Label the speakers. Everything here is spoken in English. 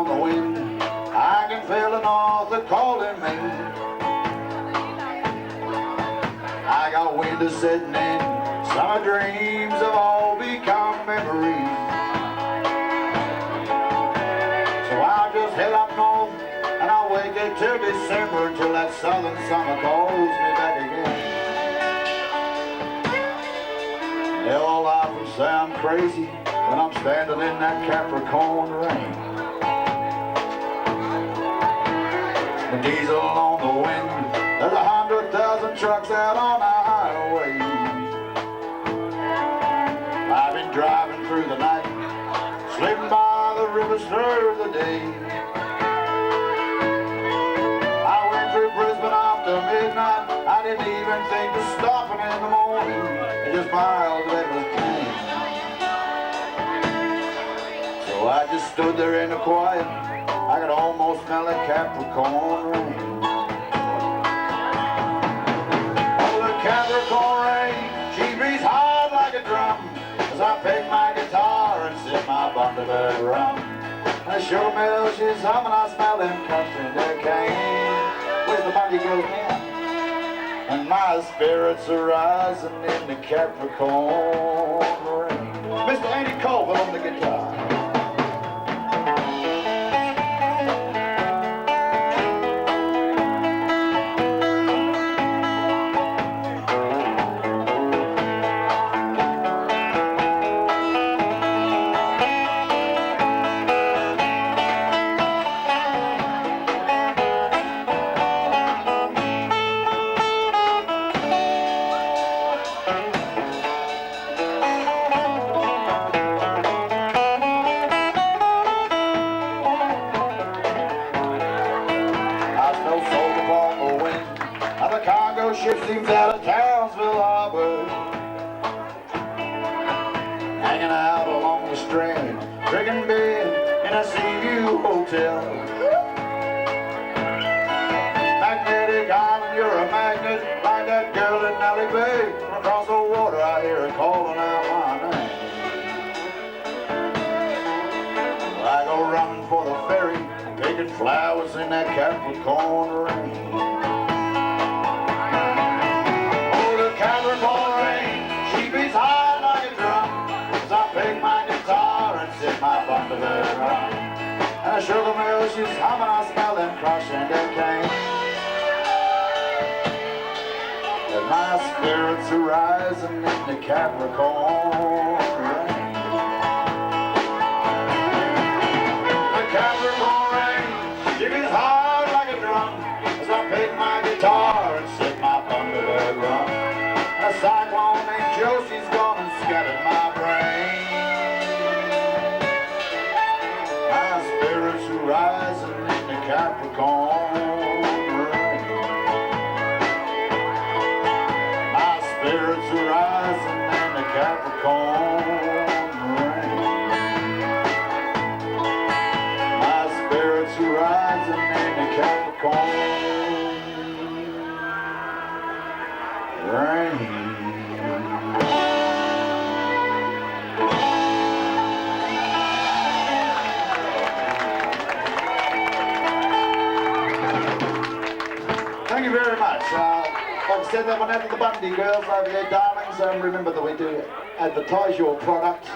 Speaker 1: on the wind. I can feel the north calling me. I got winter sitting in. Summer dreams have all become memories. So I'll just head up north and I'll wait there till December until that southern summer calls me back again. They'll laugh and say I'm crazy when I'm standing in that Capricorn rain. The diesel on the wind, there's 100,000 trucks out on the highway. I've been driving through the night, slipping by the rivers through the day. I went through Brisbane after midnight, I didn't even think of stopping in the morning. It's just miles that was clean. So I just stood there in the quiet, I could almost smell that Capricorn rain. Oh, the Capricorn rain, she beats hard like a drum, as I pick my guitar and sip my Bundaberg rum. And sugar mill, she's humming, I smell them cups in their cane. Where's the money goes now? And my spirits are rising in the Capricorn rain. Mr. Andy Colville on the guitar. Ship seems out of Townsville Harbor, hanging out along the strand, drinking beer in a Seaview hotel. Magnetic Island, you're a magnet, like that girl in Nellie Bay. From across the water I hear her calling out my name. I go running for the ferry, picking flowers in that Capricorn rain. Capricorn rain, she beats hard like a drum, as I pick my guitar and sip my Bundaberg rum. And a sugar mill, she's humming, I smell them crushing their cane. And my spirits are rising in the Capricorn rain. The Capricorn rain, she beats hard like a drum, as I pick my guitar and sip my Bundaberg rum. A cyclone named Joe, she's gone and scattered my brain. My spirits are rising in the Capricorn rain. My spirits are rising in the Capricorn rain. My spirits are rising in the Capricorn rain. Thank you very much. Like I said, that one out to the Bundy girls over there, darlings. Remember that we do advertise your product